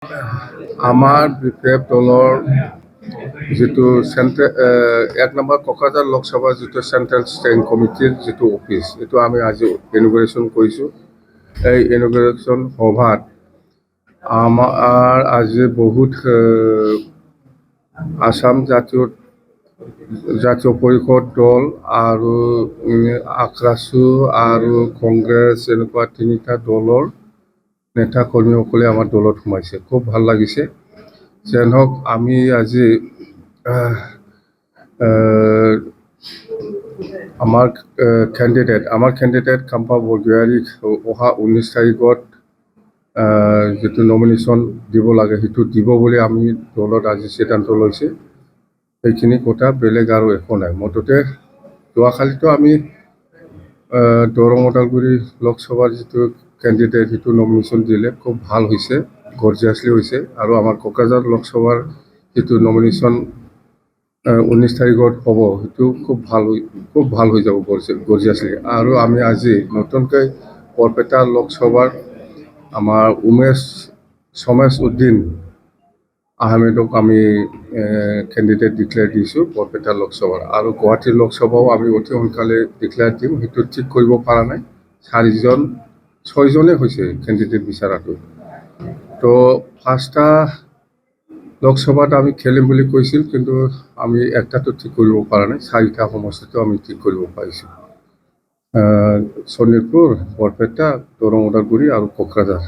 আমাৰ বিপিএফ দলৰ যিটো এক নম্বৰ কোকৰাঝাৰ লোকসভাৰ যিটো চেণ্ট্ৰেল ষ্টেৰিং কমিটিৰ যিটো অফিচ, এইটো আমি আজি ইনগ্ৰেশ্যন কৰিছোঁ। এই ইনগ্ৰেশ্যন সভাত আমাৰ আজি বহুত আসাম জাতীয় পৰিষদ দল আৰু আক্ৰাছু আৰু কংগ্ৰেছ এনেকুৱা তিনিটা দলৰ নেতা কৰ্মীসকলে আমাৰ দলত সোমাইছে। খুব ভাল লাগিছে। যেন হওক আমি আজি আমাৰ কেণ্ডিডেট কাম্পা বৰগোহাঞিক অহা 19 তাৰিখত যিটো নমিনেশ্যন দিব লাগে সেইটো দিব বুলি আমি দলত আজি সিদ্ধান্ত লৈছে। সেইখিনি কথা, বেলেগ আৰু একো নাই। মুঠতে যোৱাকালিতো আমি দৰং ওদালগুৰি লোকসভাৰ যিটো কেণ্ডিডেট সেইটো নমিনেশ্যন দিলে, খুব ভাল হৈছে, গৰ্জিয়াছলি হৈছে। আৰু আমাৰ কোকৰাঝাৰ লোকসভাৰ যিটো নমিনেশ্যন 19 তাৰিখত হ'ব, সেইটো খুব ভাল হৈ যাব গৰ্জিয়াছলি। আৰু আমি আজি নতুনকৈ বৰপেটা লোকসভাৰ আমাৰ সমেশ উদ্দিন আহমেদক আমি কেণ্ডিডেট ডিক্লেয়াৰ দিছোঁ বৰপেটা লোকসভাৰ। আৰু গুৱাহাটী লোকসভাও আমি অতি সোনকালে ডিক্লেয়াৰ দিম। সেইটো ঠিক কৰিব পৰা নাই, 6জনেই হৈছে কেণ্ডিডেট বিচৰাটো। তো 5টা লোকসভাত আমি খেলিম বুলি কৈছিল, কিন্তু আমি একটাতো ঠিক কৰিব পৰা নাই। 4টা সমষ্টিটো আমি ঠিক কৰিব পাৰিছোঁ। শোণিতপুৰ, বৰপেটা, দৰং ওদালগুৰি আৰু কোকৰাঝাৰ।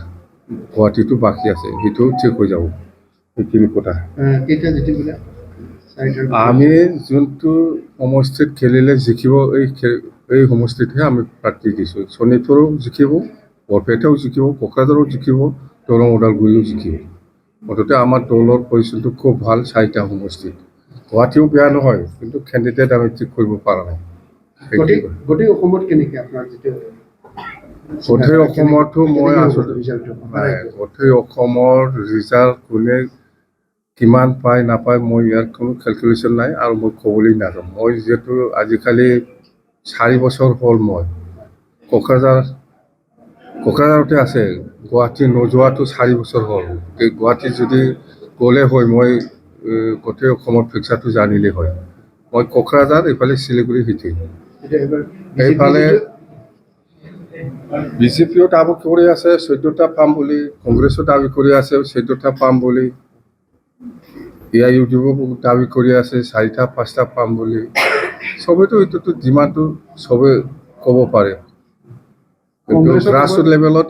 গুৱাহাটীটো বাকী আছে, সেইটো ঠিক হৈ যাব। সেইখিনি কথা। আমি যোনটো সমষ্টিত খেলিলে জিকিব, এই সমষ্টিতহে আমি প্ৰাৰ্থী দিছোঁ। শোণিতপুৰো জিকিব, বৰপেটাও জিকিব, কোকৰাঝাৰো জিকিব, দৰং ওদালগুৰিও জিকিব। মুঠতে আমাৰ দলৰ পজিশ্যনটো খুব ভাল 4টা সমষ্টিত। গুৱাহাটীও বেয়া নহয়, কিন্তু কেণ্ডিডেট আমি ঠিক কৰিব পৰা নাই। গোটেই অসমত কেনেকৈ আপোনাৰ যিটো গোটেই অসমতো মই আচলতে গোটেই অসমৰ ৰিজাল্ট কোনে কিমান পায় নাপায় মই ইয়াৰ কোনো কেলকুলেশ্যন নাই, আৰু মই ক'বলৈ নাযাওঁ। মই যিহেতু আজিকালি 4 বছৰ হ'ল মই কোকৰাঝাৰতে আছে, গুৱাহাটী নোযোৱাটো 4 বছৰ হ'ল। গুৱাহাটী যদি গ'লে হয়, মই গোটেই অসমৰ পিকচাৰটো জানিলেই হয়। মই কোকৰাঝাৰ, এইফালে শিলিগুৰি সিটি। এইফালে বিজেপিও দাবী কৰি আছে 14টা পাম বুলি, কংগ্ৰেছো দাবী কৰি আছে 14টা পাম বুলি, AIUDFও দাবী কৰি আছে 4টা 5টা পাম বুলি। চবেতো এইটোতো যিমানটো চবে ক'ব পাৰে, কিন্তু গ্ৰাছৰুট লেভেলত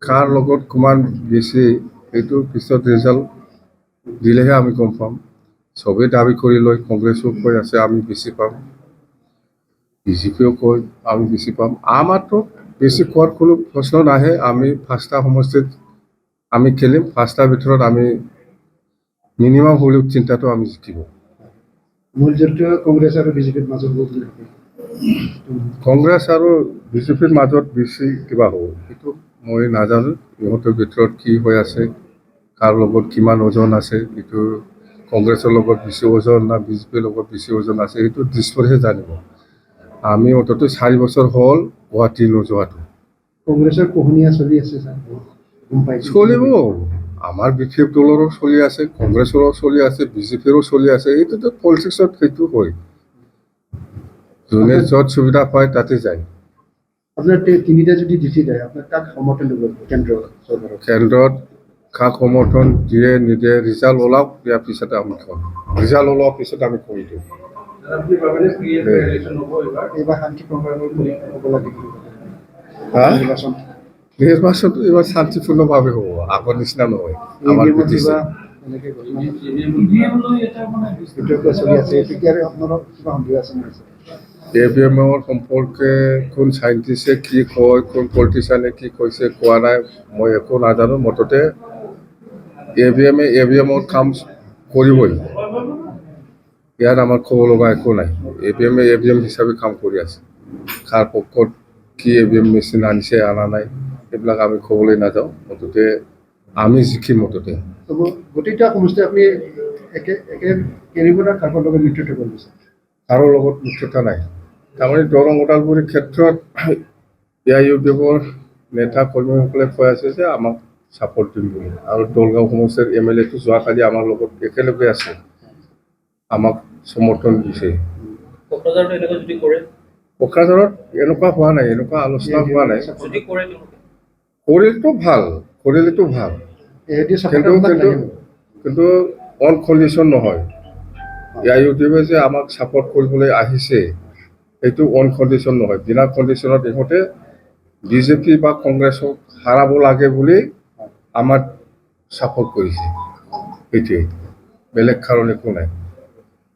কাৰ লগত কিমান বেছি, সেইটো পিছত ৰিজাল্ট দিলেহে আমি গম পাম। চবেই দাবী কৰি লয়, কংগ্ৰেছো কৈ আছে আমি বেছি পাম, বিজেপিও কয় আমি বেছি পাম। আমাৰতো বেছি কোৱাৰ কোনো প্ৰশ্ন নাহে। আমি 5টা সমষ্টিত আমি খেলিম, 5টাৰ ভিতৰত আমি মিনিমাম হ'লেও 3টাতো আমি জিকিব। মূল যুদ্ধ কংগ্ৰেছ আৰু বিজেপিৰ মাজত হ'ব বুলি ভাবে। কংগ্ৰেছ আৰু বিজেপিৰ মাজত বেছি কিবা হ'ব, সেইটো মই নাজানো। ইহঁতৰ ভিতৰত কি হৈ আছে, কাৰ লগত কিমান ওজন আছে, এইটো কংগ্ৰেছৰ লগত বেছি ওজন না বিজেপিৰ লগত বেছি ওজন আছে, সেইটো দিছপুৰহে জানিব। আমি অন্ততঃ 4 বছৰ হ'ল গুৱাহাটী নোযোৱাটো। কংগ্ৰেছৰ পোহনীয়া চলি আছে ছাৰ, চলিব। আমাৰ বিপিএফ দলৰো চলি আছে, কংগ্ৰেছৰো চলি আছে, বিজেপিৰো চলি আছে। এইটোতো পলিটিক্সত সেইটো হয়, যোনে য'ত সুবিধা পায় তাতে যায়। আপোনাৰ 3টা যদি জিকি যায়, আপোনাৰ কাক সমৰ্থন দিব কেন্দ্ৰত? কাক সমৰ্থন দিয়ে নিদিয়ে ৰিজাল্ট ওলাওক, ইয়াৰ পিছতে আমি কম। ৰিজাল্ট ওলোৱাৰ পিছত আমি কৈ দিম। এইবাৰ শান্তিপূৰ্ণ হ'ব লাগে। নিৰ্বাচনটো এইবাৰ শান্তিপূৰ্ণভাৱে হ'ব, আগৰ নিচিনা নহয়। আমাৰ EVMৰ সম্পৰ্কে কোন চাইণ্টিষ্টে কি কয়, কোন পলিটিচিয়ানে কি কৈছে কোৱা নাই, মই একো নাজানো। মুঠতে EVMৰ কাম কৰিবই, ইয়াত আমাৰ ক'ব লগা একো নাই। EVM হিচাপে কাম কৰি আছে। কাৰ পক্ষত কি EVM মেচিন আনিছে অনা নাই, এইবিলাক আমি ক'বলৈ নাযাওঁ। মুঠতে আমি জিকিম। মুঠতে গোটেইটা সমষ্টি আপুনি কাৰোবাৰ লগত মিত্ৰতা কৰিব বিচাৰে? কাৰো লগত মিত্ৰতা নাই। তাৰমানে দৰং ওদালগুৰিৰ ক্ষেত্ৰত AIUDFৰ নেতা কৰ্মীসকলে কৈ আছে যে আমাক ছাপোৰ্ট দিম বুলি আৰু দলগাঁও সমষ্টিৰ MLA টো যোৱাকালি আমাৰ লগত একেলগে আছে আমাক সমৰ্থন দিছে কোকৰাঝাৰত এনেকুৱা যদি কৰে কোকৰাঝাৰত এনেকুৱা হোৱা নাই এনেকুৱা আলোচনা হোৱা নাই যদি কৰে তেওঁলোকে কৰিলেতো ভাল এহেদি কিন্তু চাপোৰ্ট আপোনাক কিন্তু লাগিব কিন্তু অন কণ্ডিশ্যন নহয় AIUDFে যে আমাক ছাপোৰ্ট কৰিবলৈ আহিছে এইটো অন কণ্ডিশ্যন নহয় বিনা কণ্ডিশ্যনত ইহঁতে BJP বা কংগ্ৰেছক হাৰাব লাগে বুলি আমাক ছাপোৰ্ট কৰিছে এইটোৱেই বেলেগ কাৰণ একো নাই